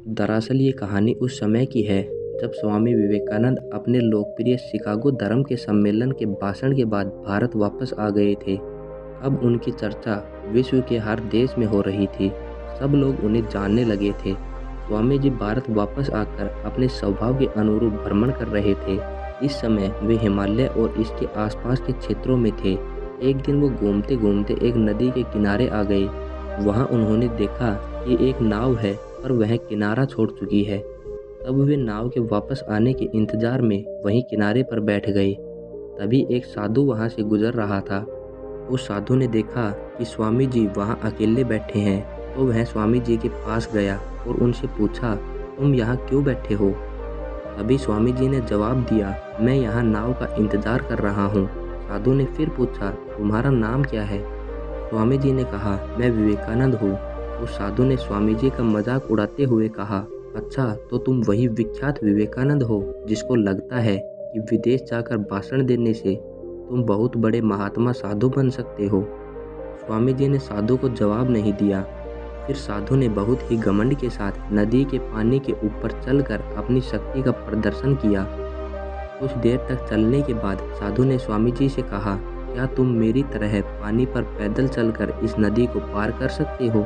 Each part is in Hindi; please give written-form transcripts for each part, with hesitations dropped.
दरअसल ये कहानी उस समय की है जब स्वामी विवेकानंद अपने लोकप्रिय शिकागो धर्म के सम्मेलन के भाषण के बाद भारत वापस आ गए थे। अब उनकी चर्चा विश्व के हर देश में हो रही थी। सब लोग उन्हें जानने लगे थे। स्वामी जी भारत वापस आकर अपने स्वभाव के अनुरूप भ्रमण कर रहे थे। इस समय वे हिमालय और इसके आसपास के क्षेत्रों में थे। एक दिन वो घूमते घूमते एक नदी के किनारे आ गए। वहाँ उन्होंने देखा कि एक नाव है पर वह किनारा छोड़ चुकी है। तब वे नाव के वापस आने के इंतजार में वहीं किनारे पर बैठ गए। तभी एक साधु वहाँ से गुजर रहा था। उस साधु ने देखा कि स्वामी जी वहाँ अकेले बैठे हैं, तो वह स्वामी जी के पास गया और उनसे पूछा, तुम यहाँ क्यों बैठे हो? तभी स्वामी जी ने जवाब दिया, मैं यहाँ नाव का इंतजार कर रहा हूँ। साधु ने फिर पूछा, तुम्हारा नाम क्या है? स्वामी जी ने कहा, मैं विवेकानंद हूँ। उस साधु ने स्वामी जी का मजाक उड़ाते हुए कहा, अच्छा तो तुम वही विख्यात विवेकानंद हो जिसको लगता है कि विदेश जाकर भाषण देने से तुम बहुत बड़े महात्मा साधु बन सकते हो। स्वामी जी ने साधु को जवाब नहीं दिया। फिर साधु ने बहुत ही घमंड के साथ नदी के पानी के ऊपर चलकर अपनी शक्ति का प्रदर्शन किया। कुछ देर तक चलने के बाद साधु ने स्वामी जी से कहा, क्या तुम मेरी तरह पानी पर पैदल चलकर इस नदी को पार कर सकते हो?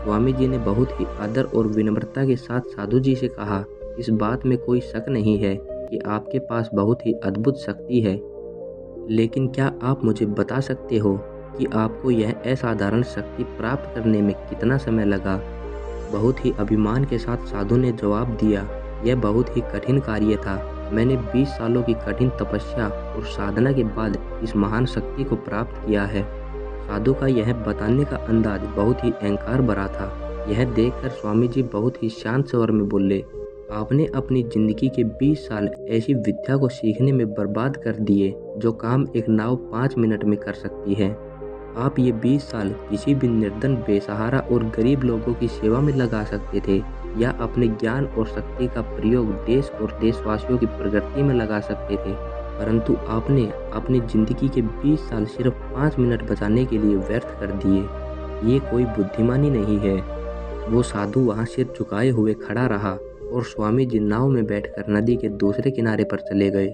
स्वामी जी ने बहुत ही आदर और विनम्रता के साथ साधु जी से कहा, इस बात में कोई शक नहीं है कि आपके पास बहुत ही अद्भुत शक्ति है, लेकिन क्या आप मुझे बता सकते हो कि आपको यह असाधारण शक्ति प्राप्त करने में कितना समय लगा? बहुत ही अभिमान के साथ साधु ने जवाब दिया, यह बहुत ही कठिन कार्य था। मैंने 20 सालों की कठिन तपस्या और साधना के बाद इस महान शक्ति को प्राप्त किया है। साधु का यह बताने का अंदाज बहुत ही अहंकार भरा था। यह देखकर स्वामी जी बहुत ही शांत स्वर में बोले, आपने अपनी जिंदगी के 20 साल ऐसी विद्या को सीखने में बर्बाद कर दिए जो काम एक नाव 5 मिनट में कर सकती है। आप ये 20 साल किसी भी निर्धन, बेसहारा और गरीब लोगों की सेवा में लगा सकते थे, या अपने ज्ञान और शक्ति का प्रयोग देश और देशवासियों की प्रगति में लगा सकते थे। परंतु आपने अपनी जिंदगी के 20 साल सिर्फ 5 मिनट बचाने के लिए व्यर्थ कर दिए। ये कोई बुद्धिमानी नहीं है। वो साधु वहाँ सिर झुकाए हुए खड़ा रहा और स्वामी जी नाव में बैठकर नदी के दूसरे किनारे पर चले गए।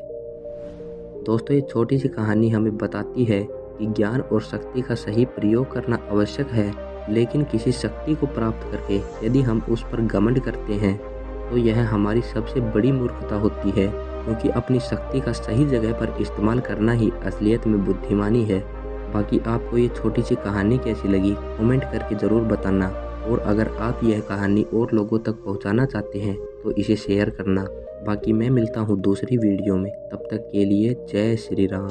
दोस्तों, ये छोटी सी कहानी हमें बताती है कि ज्ञान और शक्ति का सही प्रयोग करना आवश्यक है, लेकिन किसी शक्ति को प्राप्त करके यदि हम उस पर घमंड करते हैं तो यह हमारी सबसे बड़ी मूर्खता होती है, क्योंकि अपनी शक्ति का सही जगह पर इस्तेमाल करना ही असलियत में बुद्धिमानी है। बाकी आपको ये छोटी सी कहानी कैसी लगी कमेंट करके ज़रूर बताना, और अगर आप यह कहानी और लोगों तक पहुंचाना चाहते हैं तो इसे शेयर करना। बाकी मैं मिलता हूं दूसरी वीडियो में, तब तक के लिए जय श्री राम।